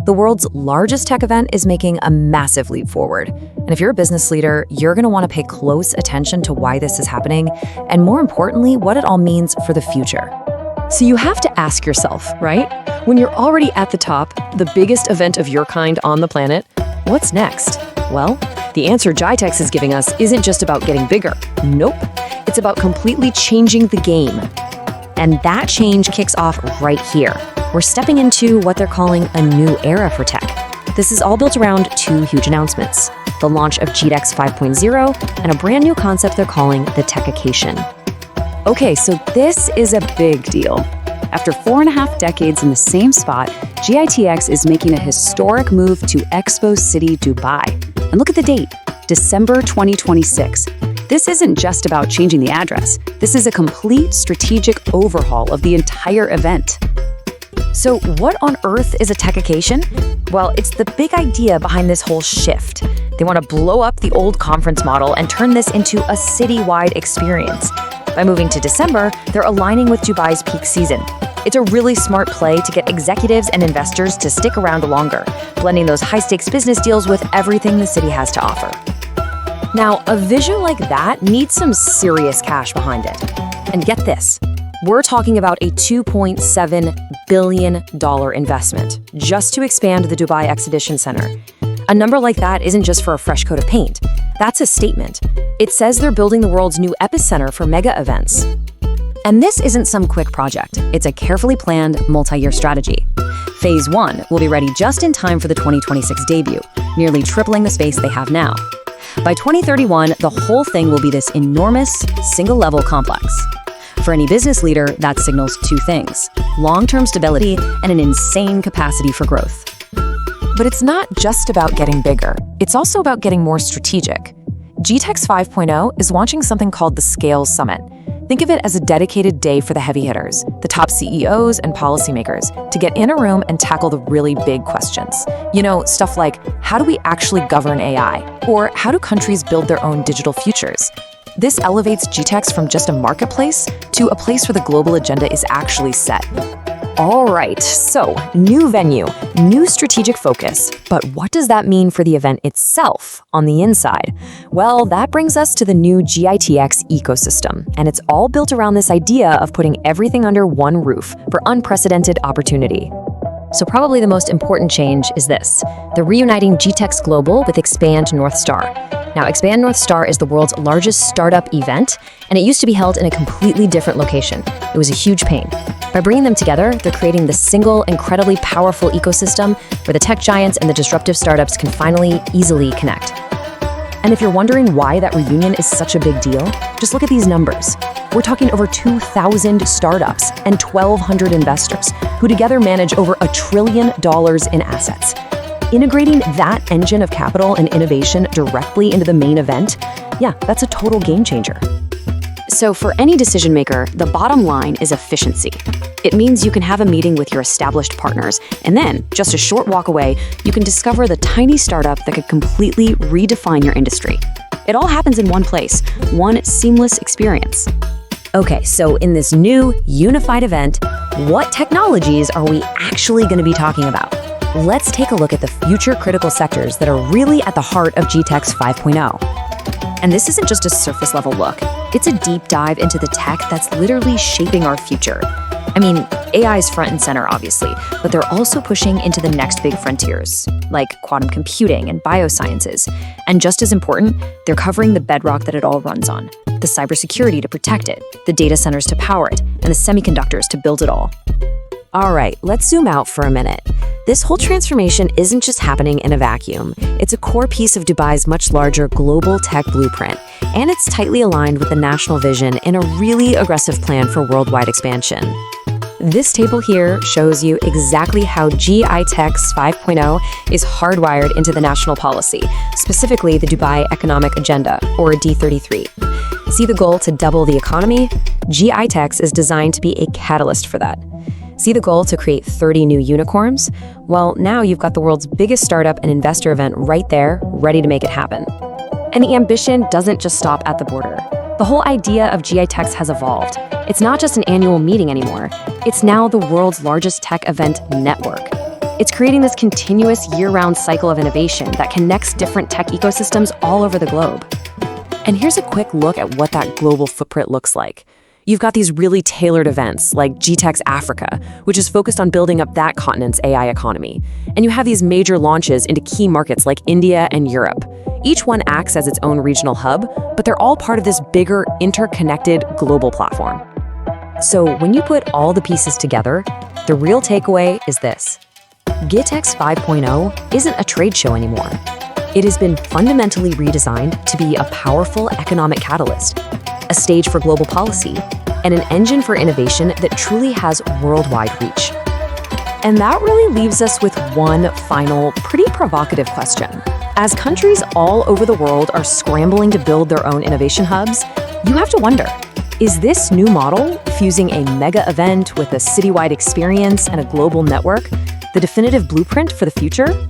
The world's largest tech event is making a massive leap forward. And if you're a business leader, you're going to want to pay close attention to why this is happening, and more importantly, what it all means for the future. So you have to ask yourself, right? When you're already at the top, the biggest event of your kind on the planet, what's next? Well, the answer GITEX is giving us isn't just about getting bigger. Nope. It's about completely changing the game. And that change kicks off right here. We're stepping into what they're calling a new era for tech. This is all built around two huge announcements: the launch of GITEX 5.0 and a brand new concept they're calling the TechCation. Okay, so this is a big deal. After 4.5 decades in the same spot, GITEX is making a historic move to Expo City Dubai. And look at the date, December 2026. This isn't just about changing the address. This is a complete strategic overhaul of the entire event. So what on earth is a TechCation? Well, it's the big idea behind this whole shift. They want to blow up the old conference model and turn this into a citywide experience. By moving to December, they're aligning with Dubai's peak season. It's a really smart play to get executives and investors to stick around longer, blending those high-stakes business deals with everything the city has to offer. Now, a vision like that needs some serious cash behind it. And get this, we're talking about a $2.7 billion investment just to expand the Dubai Exhibition Center. A number like that isn't just for a fresh coat of paint. That's a statement. It says they're building the world's new epicenter for mega events. And this isn't some quick project. It's a carefully planned, multi-year strategy. Phase 1 will be ready just in time for the 2026 debut, nearly tripling the space they have now. By 2031, the whole thing will be this enormous, single-level complex. For any business leader, that signals two things: long-term stability and an insane capacity for growth. But it's not just about getting bigger. It's also about getting more strategic. GITEX 5.0 is launching something called the Scales Summit. Think of it as a dedicated day for the heavy hitters, the top CEOs and policymakers, to get in a room and tackle the really big questions. You know, stuff like, how do we actually govern AI? Or how do countries build their own digital futures? This elevates GITEX from just a marketplace to a place where the global agenda is actually set. All right, so new venue, new strategic focus. But what does that mean for the event itself on the inside? Well, that brings us to the new GITEX ecosystem, and it's all built around this idea of putting everything under one roof for unprecedented opportunity. So probably the most important change is this: they're reuniting GITEX Global with Expand North Star. Now, Expand North Star is the world's largest startup event, and it used to be held in a completely different location. It was a huge pain. By bringing them together, they're creating this single, incredibly powerful ecosystem where the tech giants and the disruptive startups can finally, easily connect. And if you're wondering why that reunion is such a big deal, just look at these numbers. We're talking over 2,000 startups and 1,200 investors who together manage over $1 trillion in assets. Integrating that engine of capital and innovation directly into the main event, yeah, that's a total game changer. So for any decision maker, the bottom line is efficiency. It means you can have a meeting with your established partners, and then, just a short walk away, you can discover the tiny startup that could completely redefine your industry. It all happens in one place, one seamless experience. Okay, so in this new, unified event, what technologies are we actually going to be talking about? Let's take a look at the future critical sectors that are really at the heart of GITEX 5.0. And this isn't just a surface level look. It's a deep dive into the tech that's literally shaping our future. I mean, AI is front and center, obviously, but they're also pushing into the next big frontiers, like quantum computing and biosciences. And just as important, they're covering the bedrock that it all runs on: the cybersecurity to protect it, the data centers to power it, and the semiconductors to build it all. All right, let's zoom out for a minute. This whole transformation isn't just happening in a vacuum. It's a core piece of Dubai's much larger global tech blueprint, and it's tightly aligned with the national vision in a really aggressive plan for worldwide expansion. This table here shows you exactly how GITEX 5.0 is hardwired into the national policy, specifically the Dubai Economic Agenda, or D33. See the goal to double the economy? GITEX is designed to be a catalyst for that. See the goal to create 30 new unicorns? Well, now you've got the world's biggest startup and investor event right there, ready to make it happen. And the ambition doesn't just stop at the border. The whole idea of GITEX has evolved. It's not just an annual meeting anymore. It's now the world's largest tech event network. It's creating this continuous year-round cycle of innovation that connects different tech ecosystems all over the globe. And here's a quick look at what that global footprint looks like. You've got these really tailored events like GITEX Africa, which is focused on building up that continent's AI economy. And you have these major launches into key markets like India and Europe. Each one acts as its own regional hub, but they're all part of this bigger, interconnected global platform. So when you put all the pieces together, the real takeaway is this. GITEX 5.0 isn't a trade show anymore. It has been fundamentally redesigned to be a powerful economic catalyst, a stage for global policy, and an engine for innovation that truly has worldwide reach. And that really leaves us with one final, pretty provocative question. As countries all over the world are scrambling to build their own innovation hubs, you have to wonder, is this new model, fusing a mega event with a citywide experience and a global network, the definitive blueprint for the future?